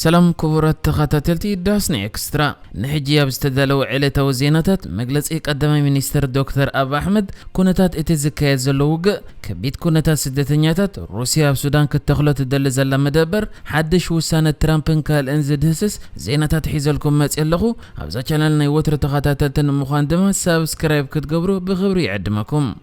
سلام كبرت تخاتلتي داسني اكسترا نحجي بستدلو علتو زينتات مجلس قدمي مينستر دكتور اب احمد كونتات اتزكايت زلوق كبيت كونتات سدتنياتات روسيا بسودان كتخلو تدل زلا مدبر حدش وسانه ترامبن كال انزد هسس زينتات حيزلكم مصيلخو ابزا چانل ناي وتر تخاتلتن مخان دما سبسكرايب كتغبرو بخبري يعدمكم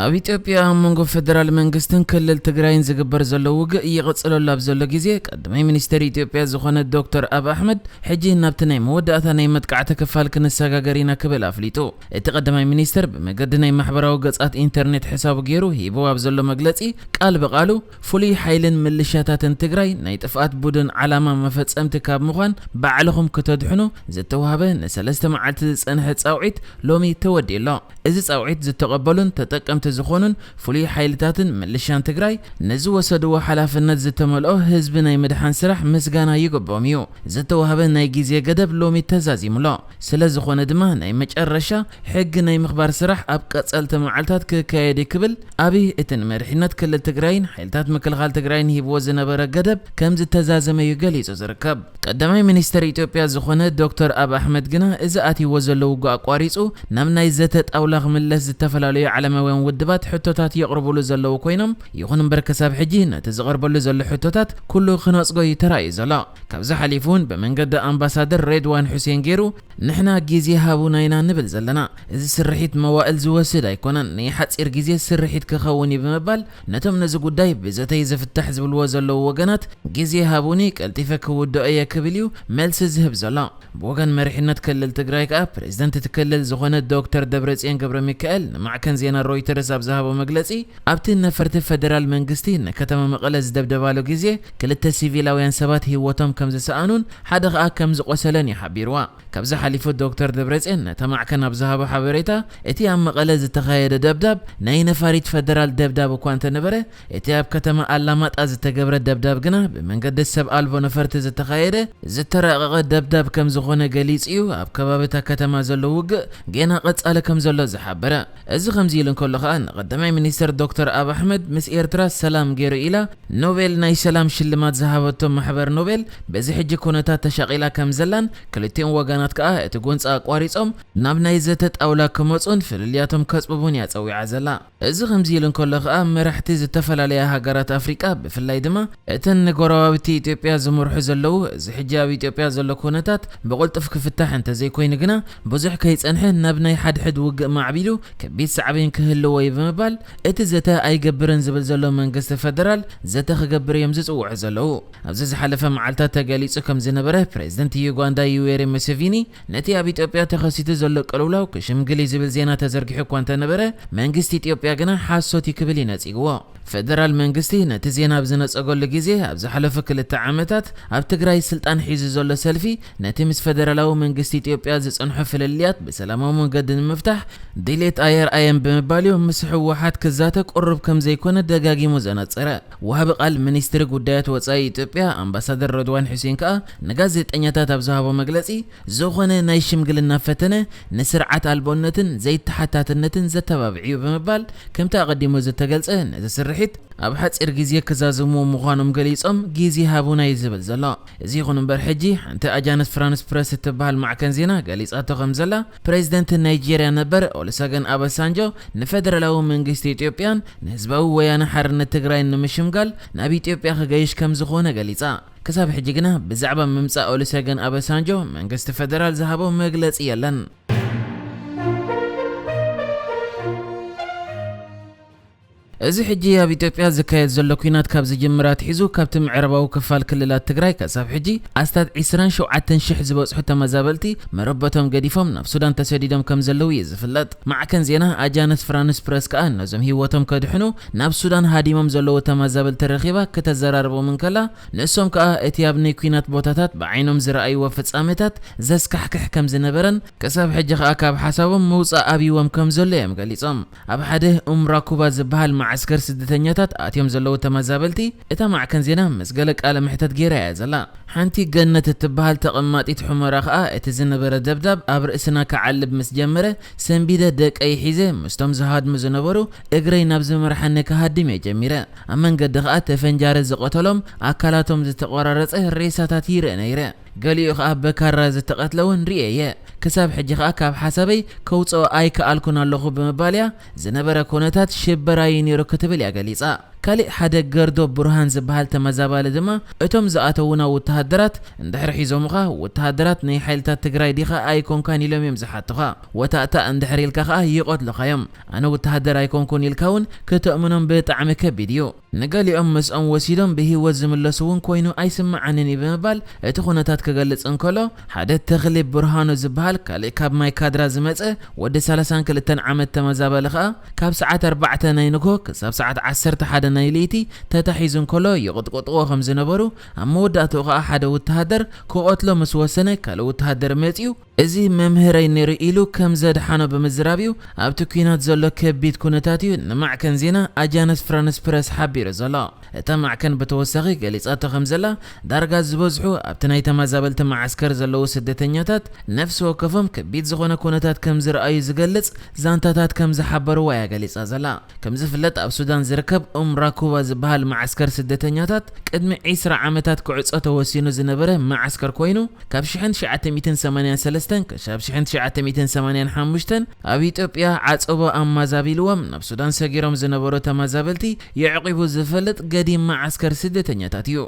ኣብ ኢትዮጵያ መንጎ ፌደራል መንግስትን ክልል ትግራይን ዝግበር ዘሎ ውግእ ይቕጽለሉ ኣብ ዘሎ ግዜ ቀዳማይ ሚኒስትር ኢትዮጵያ ዝኾነ ዶክተር አብ አሕመድ ሕጂ ናብቲ ናይ መወዳእታ ናይ መጥቃዕቲ ክፋል ክንሰጋገሪና ክብል ኣፍሊጡ እቲ ቀዳማይ ሚኒስትር ብመገዲ ናይ ማሕበራዊ ገጻት ኢንተርኔት ሕሳቡ ገይሩ ሂቦ ኣብ ዘሎ መግለጺ ቃል በቃሉ ፍሉይ ሓይልን ምልሻታትን ትግራይ ናይ ጥፍኣት ቡድን ዓላማ መፈጸምቲ ካብ ምዃን ባዕልኹም ከተድሕኑ ዝተዋህበ ንሰለስተ መዓልቲ ዝጸንሐ ጻውዒት ሎሚ ተወዲሉ እዚ ጻውዒት ዝተቐበሉን ተጠቀምቲ ዝኾኑን ፍሉይ ሓይልታትን ምልሻን ትግራይ ነዚ ወሰድዎ ሓላፍነት ዝተመልኦ ህዝቢ ናይ ምድሓን ስራሕ ምስጋና ይግብኦም እዩ ዝተዋህበ ናይ ግዜ ገደብ ሎሚ ተዛዚሙሎ ስለ ዝኾነ ድማ ናይ መጨረሻ ሕጊ ናይ ምኽባር ስራሕ ኣብ ቀጸልቲ መዓልታት ክካየድ ክብል ኣብይ እቲ ንመድሕነት ክልል ትግራይን ሓይልታት ምክልኻል ትግራይን ሂብዎ ዝነበረ ገደብ ከም ዝተዛዘመ እዩ ገሊጹ ዝርከብ ቀዳማይ ሚኒስትር ኢትዮጵያ ዝኾነ ዶክተር አብ አሕመድ ግና እዚ ኣትይዎ ዘሎ ውግእ ኣቋሪጹ ናብ ናይ ዘተ ጣውላ ክምለስ ዝተፈላለዩ ዓለማውያን ውድባት ሕቶታት የቕርቡሉ ዘለው ኮይኖም ይኹን እምበር ክሳብ ሕጂ ነቲ ዝቐርበሉ ዘሎ ሕቶታት ኩሉ ክነጽጎ ይተራእዩ ዘሎ ካብዚ ሓሊፉን ብመንገዲ ኣምባሳደር ሬድዋን ሁሴን ገይሩ ንሕና ግዜ ሃቡና ኢና ንብል ዘለና እዚ ስርሒት መዋእል ዝወስድ ኣይኮነን ናይ ሓጺር ግዜ ስርሒት ክኸውን ብምባል ነቶም ነዚ ጉዳይ ብዘተይ ዝፍታሕ ዝብልዎ ዘለው ወገናት ግዜ ሃቡኒ ቀልጢፈ ክውድኦ እየ ክብል እዩ መልሲ ዝህብ ዘሎ ብወገን መሪሕነት ክልል ትግራይ ከዓ ፕሬዝደንት እቲ ክልል ዝኾነ ዶክተር ደብረጽዮን ገብረ ሚካኤል ንማዕከን ዜና ሮይተርስ ኣብ ዝሃቦ መግለጺ ኣብቲ ነፈርቲ ፌደራል መንግስቲ ንከተማ መቐለ ዝደብደባሉ ግዜ ክልተ ሲቪላውያን ሰባት ህይወቶም ከም ዝሰኣኑን ሓደ ከዓ ከም ዝቆሰለን ይሓቢርዋ ካብዚ ሓሊፉ ዶክተር ደብረጽዮን ነተማዕከን ኣብ ዝሃቦ ሓበሬታ እቲ ኣብ መቐለ ዝተኻየደ ደብዳብ ናይ ነፋሪት ፌደራል ደብዳብ እኳ እንተነበረ እቲ ኣብ ከተማ ኣላማጣ ዝተገብረ ደብዳብ ግና ብመንገዲ ሰብ ኣልቦ ነፈርቲ ዝተኻየደ ዝተረቐቐ ደብዳብ ከም ዝኾነ ገሊጽ እዩ ኣብ ከባቢታ ከተማ ዘሎ ውግእ ገና ቀጻለ ከም ዘሎ ዝሓበረ እዚ ከምዚ ኢሉ እንከሎ ከዓ ቀዳማይ ሚኒስትር ዶክተር አብ አሕመድ ምስ ኤርትራ ሰላም ገይሩ ኢላ ኖቤል ናይ ሰላም ሽልማት ዝሃበቶም ማሕበር ኖቤል በዚ ሕጂ ኩነታት ተሻቂላ ከም ዘላን ክልቲኦም ወገናት ከዓ እቲ ጎንፃ ኣቋሪጾም ናብ ናይ ዘተ ጣውላ ክመጹን ፍልልያቶም ከጽብቡን ያጸዊዓ ዘላ እዚ ከምዚ ኢሉ እንከሎ ከዓ መራሕቲ ዝተፈላለያ ሃገራት ኣፍሪቃ ብፍላይ ድማ እተን ጎረባብቲ ኢትዮጵያ ዝመርሑ ዘለው እዚ ሕጂ ኣብ ኢትዮጵያ ዘሎ ኩነታት ብቁልጥፍ ክፍታሕ እንተዘይኮይኑ ግና ብዙሕ ከይጸንሐ ናብ ናይ ሓድሕድ ውግእ ማዕቢሉ ከቢድ ሳዕቤን ክህልዎ ብምባል እቲ ዘተ ኣይገብርን ዝብል ዘሎ መንግስቲ ፌደራል ዘተ ክገብር እዮም ዝጽውዑ ዘለው ኣብዚ ዝሓለፈ መዓልታት ተገሊጹ ከም ዝነበረ ፕሬዝደንት ዩጋንዳ ዩዌሪ ሙሴቪኒ ነቲ ኣብ ኢትዮጵያ ተኸሲቱ ዘሎ ቅልውላው ክሽምግል ዝብል ዜና ተዘርጊሑ እኳ እንተነበረ መንግስቲ ኢትዮጵያ ግና ሓሶት ይክብል ይነጽግዎ ፌደራል መንግስቲ ነቲ ዜና ብዝነጸገሉ ግዜ ኣብ ዝሓለፈ 2 ዓመታት ኣብ ትግራይ ስልጣን ሒዙ ዘሎ ሰልፊ ነቲ ምስ ፌደራላዊ መንግስቲ ኢትዮጵያ ዝጸንሑ ፍልልያት ብሰላማዊ መንገዲ ንምፍታሕ ዲሌት ኣየር ኣየም ብምባል ምስ ሕወሓት ክዛተ ቁርብ ከም ዘይኮነ ደጋጊሙ ዘነጸረ ወሃቢ ቃል ሚኒስትሪ ጉዳያት ወጻኢ ኢትዮጵያ ኣምባሳደር ሬድዋን ሁሴን ከዓ ንጋዜጠኛታት ኣብ ዝሃቦ መግለጺ ዝኾነ ናይ ሽምግልና ፈተነ ንስርዓት ኣልቦነትን ዘይተሓታትነትን ዘተባብዕዩ ብምባል ከምቲ ኣቐዲሙ ዝተገልጸ ነቲ ስርሒት ኣብ ሓጺር ግዜ ክዛዝምዎ ምዃኖም ገሊጾም ግዜ ሃቡና ይዝብል ዘሎ እዚ ይኹን እምበር ሕጂ ሓንቲ ኣጃንስ ፍራንስ ፕረስ እትበሃል ማዕከን ዜና ገሊጻቶ ከም ዘላ ፕሬዝደንት ናይጄርያ ነበር ኦሉሰገን ኣባሳንጆ ንፌደራላዊ መንግስቲ ኢትዮጵያን ንህዝባዊ ወያነ ሓርነት ትግራይ ንምሽምጋል ናብ ኢትዮጵያ ክገይሽ ከም ዝኾነ ገሊጻ ክሳብ ሕጂ ግና ብዛዕባ ምምጻእ ኦሉሰገን ኣባሳንጆ መንግስቲ ፌደራል ዝሃቦ መግለጺ የለን እዚ ሕጂ ኣብ ኢትዮጵያ ዝካየድ ዘሎ ኩናት ካብ ዝጅምራት ሒዙ ካብቲ ምዕራባዊ ክፋል ክልላት ትግራይ ክሳብ ሕጂ ኣስታት 27000 ዝበጽሑ ተመዛበልቲ መረበቶም ገዲፎም ናብ ሱዳን ተሰዲዶም ከም ዘለው እዩ ዝፍለጥ ማዕከን ዜና ኣጃንስ ፍራንስ ፕረስ ከዓ ነዞም ህይወቶም ከድሕኑ ናብ ሱዳን ሃዲሞም ዘለው ተመዛበልቲ ረኺባ ከተዘራርቦም እንከላ ንሶም ከዓ እቲ ኣብ ናይ ኩናት ቦታታት ብዓይኖም ዝረኣይዎ ፍጻሜታት ዘስካሕክሕ ከም ዝነበረን ክሳብ ሕጂ ከዓ ካብ ሓሳቦም መውጻእ ኣብይዎም ከም ዘሎ እዮም ገሊጾም ኣብ ሓደ ኡምራኩባ ዝበሃል معسكر سدتنياتات اتيوم زلو تمازابلتي اتا معكن زينا مسقلق على محتت غيرا يا زلا حنتي جنة تبهال تقماطيت حمرا خا اتزنبره دبدب ابرئسنا كعلب مسجمره سنبيده دق اي حيزه مستم زهاد مزنبرو اغري نبز مرحنه كهدم يجميره امن قد خا تفنجار زقتلهم اكلاتهم زتقرارصه ريساتات يرنيره قاليو خا بكار زتقتلون رييه كساب حجي خا كاب حسابي كوصو اي كالكون الله بمباليا زنبره كونتات شبراي نيرو كتبل يا غليصا كالي حدا قردو برهان زبهال تمزابال دما اتم زاتونا وتهدرات اندحر حيزومخا وتهدرات ني حيلتا تግራይ ዲኻ ኣይኮን ካን ኢሎም ይምዝሓትኻ ወታእታ እንድሕር ኢልካ ኸኣ ይቆትልኻዮም ኣነ ወተሃደር ኣይኮን ኮን ኢልካውን ከተእምኖም ብጣዕሚ ከቢድ እዩ ንገሊኦም መስኦም ወሲዶም ብሂወት ዝምለሱውን ኮይኑ ኣይስምዓንን ይብምባል እቲ ኩነታት ክገልጽ እንከሎ ሓደ ተኽሊ ብርሃኑ ዝበሃል ካልእ ካብ ማይ ካድራ ዝመፀ ወዲ 32 ዓመት ተመዛበለ ኸኣ ካብ ሰዓት 4 ናይ ንግሆ ክሳብ ሰዓት 11 ናይ ለይቲ ተታሒዙን ከሎ ይቕጥቅጥዎ ከም ዝነበሩ ኣብ መወዳእትኡ ኸኣ ሓደ ወተሃደር ክቆትሎ ምስ ወሰነ ካልእ ወተሃደር መፂኡ እዚ መምህረይ ነይሩ ኢሉ ከም ዘድሓኖ ብምዝራብዩ ኣብቲ ኩናት ዘሎ ከቢድ ኩነታት እዩ ንማዕከን ዜና ኣጃንስ ፍራንስ ፕረስ ሓቢሩ ዘሎ እታ ማዕከን ብተወሳኺ ገሊፃቶ ከም ዘላ ዳርጋ ዝበዝሑ ኣብቲ ናይ ተመዛበልቲ ማዓስከር ዘለዉ ስደተኛታት ነፍሲ ወከፎም ከቢድ ዝኾነ ኩነታት ከም ዝረኣዩ ዝገልጽ ዛንታታት ከም ዝሓበርዋ እያ ገሊፃ ዘላ ከም ዝፍለጥ ኣብ ሱዳን ዝርከብ ራኩባ ዝበሃል ማዓስከር ስደተኛታት ቅድሚ 20 ዓመታት ክዕጾ ተወሲኑ ዝነበረ ማዓስከር ኮይኑ ካብ 1983 كشاب 1985 ኣብ ኢትዮጵያ ዓጸቦ ኣማዛቢልዎም ናብ ሱዳን ሰጊሮም ዝነበሩ ተመዛበልቲ ይዕቂቡ ዝፈልጥ ገዲም ማዓስከር ስደተኛታት እዩ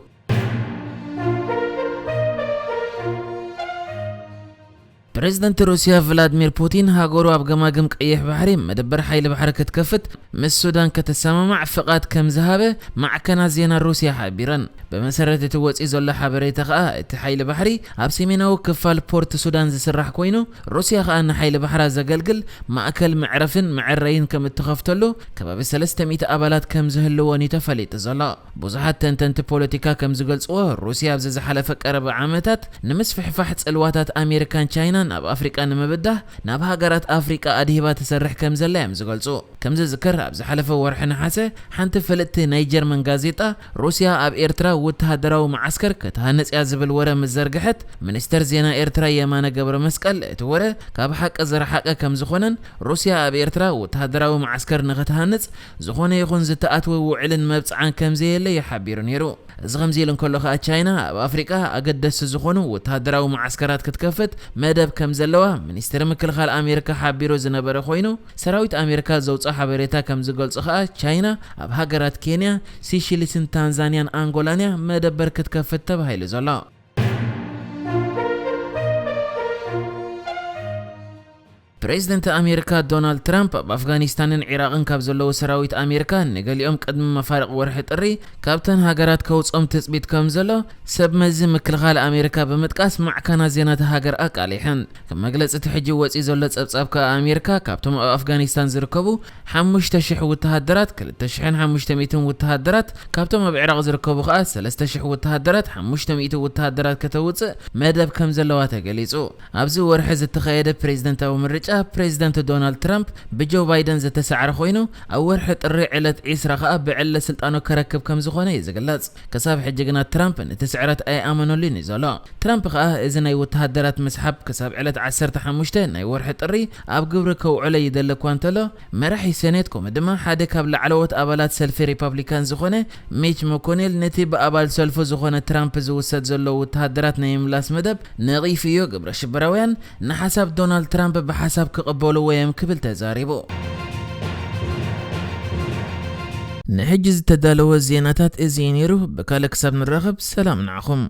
بريزيدنت روسيا فلاديمير بوتين هاغورو ابغماغم قيح بحري مدبر حيل بحر كتكفت من السودان كتسمع فقات كم ذهبه مع كنا زينا روسيا حابيرن بمسرت توصي زل حبريته خا حيل بحري اب سيميناو كفال بورت سودان زسرح كوينو روسيا خا ان حيل بحر زغلغل ماكل معرفن معرين كم تخفتلو كباب 300 ابالات كم زهلوني تفليت زلا بوزحت تنتنت بوليتيكا كم زغلصو روسيا بزز حلف قرب عامتات نمسفح فحت صلواتات امريكان تشاينا ناب افريقيا نمبده ناب هاجرات افريقيا ادهبا تسرح كم زلايم زغلصو كم زذكر ابز حلفه ورح نحاسه حنت فلت نيجر من غازيطه روسيا اب ايرترا وتهدراو معسكر كتهنص يا زبل وره مزرغحت منستر زينا ايرترا يمانه قبر مسقل اتوره كاب حق زرحق كم زخونن روسيا اب ايرترا وتهدراو معسكر نغتهنص زخونه يخون زتاتو وعلن مبصعان كم زيله يحبير نيرو زغم زيلن كله خا تشاينا اب افريقيا اقدس زخونو وتهدراو معسكرات كتكفت مدب كم زلوا منستر مكلخال امريكا حبيرو زنبره خوينو سراويت امريكا زوصا حبريتا كم زغلص خا تشاينا اب هاجرات كينيا سيشيلسن تانزانيان انغولانيا مدبر كتكفت تبهيل زلا بريزيدنت امريكا دونالد ترامب بافغانستان عراقن كاب زلو سراويت امريكا نغليوم قدم مفارق ورح طري كابتن هاجرات كوصوم تثبيت كم زلو سب مز مكلخال امريكا بمطقاس مع كنا زينات هاجر اقاليحن كما غلصت حجي وصي زلو صبصاب كامريكا كابتن افغانستان زركبو 5000 وتهدرات 2500 وتهدرات كابتن بعراق زركبو 3000 وتهدرات 500 وتهدرات كتوص مدب كم زلوات غليصو ابز ورح زتخيد بريزيدنت او مرج بريزيدنت دونالد ترامب بجو بايدن زتسعر خوينو او ورح طري علت عيسرا خا بعله سلطانو كركب كم زخونه يزغلص كساب حججنا ترامب نتسعرت اي امنولي نزلا ترامب خا اذن اي وتهدرات مسحب كساب علت 15 ناي ورح طري اب غبر كوعله يدلكو انتلو مرحي سنتكم دما حدا كاب لعلوت ابالات سلف ريبابليكان زخونه ميتش ماكونيل نتي بابال سلف زخونه ترامب زوسد زلو وتهدرات نيملاس مدب نغيفيو غبر شبراويان نحسب دونالد ترامب حسب كقبولو ويم كبل تزاريبو نحجز تدالو الزيناتات ازينيرو بكالك سب نرغب سلام نعخم